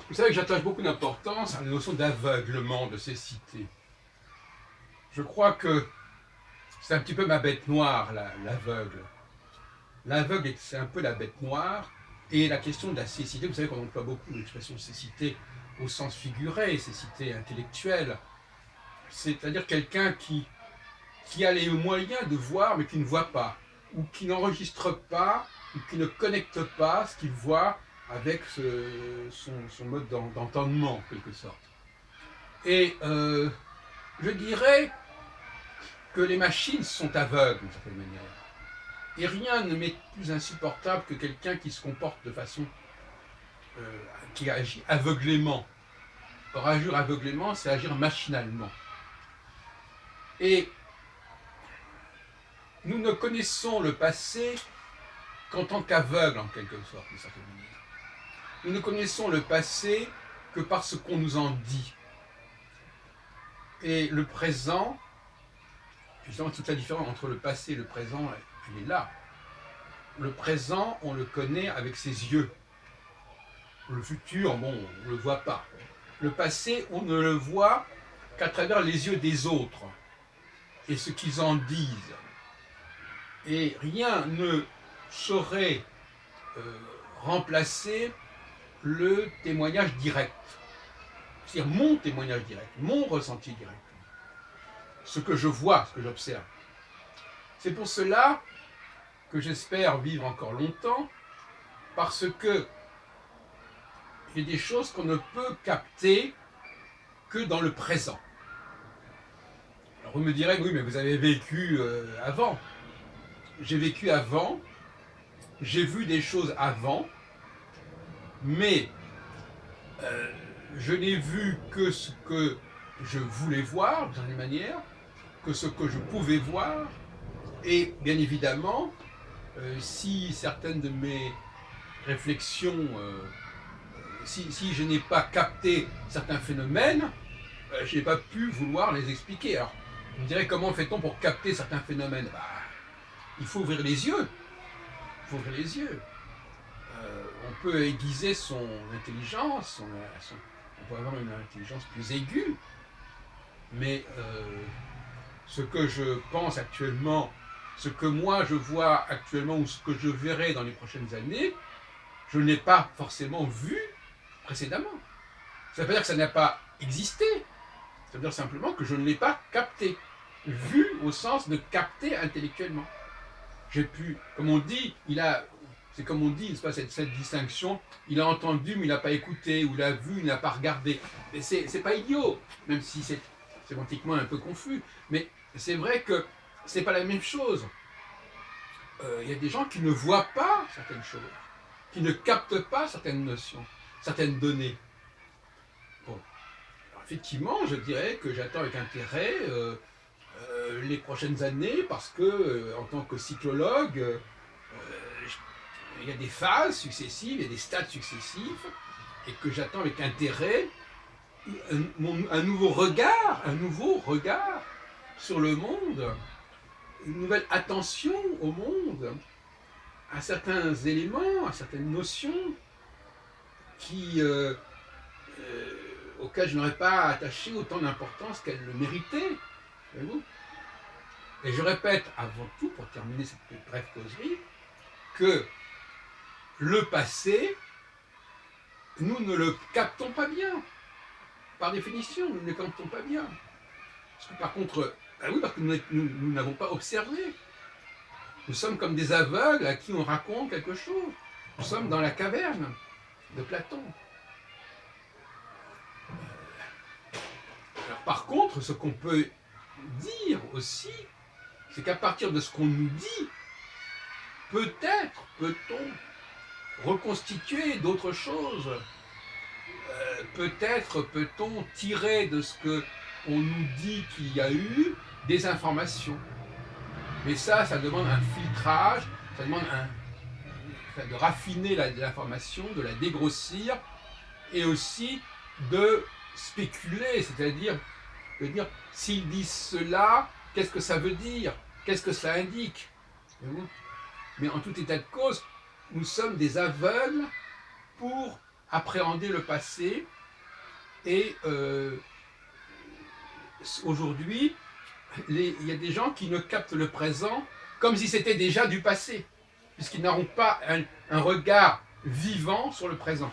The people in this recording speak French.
Vous savez que j'attache beaucoup d'importance à la notion d'aveuglement de cécité. Je crois que c'est un petit peu ma bête noire, l'aveugle. L'aveugle, c'est un peu la bête noire. Et la question de la cécité, vous savez qu'on emploie beaucoup l'expression cécité au sens figuré, cécité intellectuelle. C'est-à-dire quelqu'un qui a les moyens de voir mais qui ne voit pas, ou qui n'enregistre pas, ou qui ne connecte pas ce qu'il voit avec son mode d'entendement, en quelque sorte. Et je dirais que les machines sont aveugles, d'une certaine manière. Et rien ne m'est plus insupportable que quelqu'un qui se comporte de façon qui agit aveuglément. Or, agir aveuglément, c'est agir machinalement. Et nous ne connaissons le passé qu'en tant qu'aveugle, en quelque sorte, d'une certaine manière. Nous ne connaissons le passé que par ce qu'on nous en dit. Et le présent, justement, toute la différence entre le passé et le présent, elle est là. Le présent, on le connaît avec ses yeux. Le futur, bon, on ne le voit pas. Le passé, on ne le voit qu'à travers les yeux des autres et ce qu'ils en disent. Et rien ne saurait remplacer le témoignage direct. C'est-à-dire mon témoignage direct, mon ressenti direct. Ce que je vois, ce que j'observe. C'est pour cela que j'espère vivre encore longtemps, parce que il y a des choses qu'on ne peut capter que dans le présent. Alors vous me direz, oui, mais vous avez vécu avant. J'ai vécu avant, j'ai vu des choses avant, mais je n'ai vu que ce que je voulais voir, d'une certaine manière, que ce que je pouvais voir, et bien évidemment, si certaines de mes réflexions, si je n'ai pas capté certains phénomènes, je n'ai pas pu vouloir les expliquer. Alors, vous me direz, comment fait-on pour capter certains phénomènes? Il faut ouvrir les yeux. Il faut ouvrir les yeux. On peut aiguiser son intelligence, on peut avoir une intelligence plus aiguë, mais ce que je pense actuellement, ce que moi je vois actuellement ou ce que je verrai dans les prochaines années, je ne l'ai pas forcément vu précédemment. Ça ne veut pas dire que ça n'a pas existé, ça veut dire simplement que je ne l'ai pas capté. Vu au sens de capter intellectuellement. J'ai pu, comme on dit, c'est comme on dit, c'est pas cette distinction, il a entendu mais il n'a pas écouté, ou il a vu, il n'a pas regardé. Mais c'est pas idiot, même si c'est sémantiquement un peu confus, mais c'est vrai que c'est pas la même chose. Il y a des gens qui ne voient pas certaines choses, qui ne captent pas certaines notions, certaines données. Bon. Alors, effectivement, je dirais que j'attends avec intérêt les prochaines années parce que, en tant que cyclologue, il y a des phases successives, il y a des stades successifs, et que j'attends avec intérêt un nouveau regard sur le monde, une nouvelle attention au monde, à certains éléments, à certaines notions auxquelles je n'aurais pas attaché autant d'importance qu'elles le méritaient. Voyez-vous. Et je répète avant tout, pour terminer cette brève causerie, que le passé, nous ne le captons pas bien. Par définition, nous ne le captons pas bien. Parce que par contre, oui, parce que nous n'avons pas observé. Nous sommes comme des aveugles à qui on raconte quelque chose. Nous sommes dans la caverne de Platon. Alors, par contre, ce qu'on peut dire aussi, c'est qu'à partir de ce qu'on nous dit, peut-être peut-on reconstituer d'autres choses. Peut-être peut-on tirer de ce qu'on nous dit qu'il y a eu des informations. Mais ça demande un filtrage, ça demande de raffiner l'information, de la dégrossir, et aussi de spéculer, c'est-à-dire de dire s'ils disent cela, qu'est-ce que ça veut dire, qu'est-ce que ça indique. Mais en tout état de cause, nous sommes des aveugles pour appréhender le passé. Et aujourd'hui, il y a des gens qui ne captent le présent comme si c'était déjà du passé, puisqu'ils n'auront pas un regard vivant sur le présent.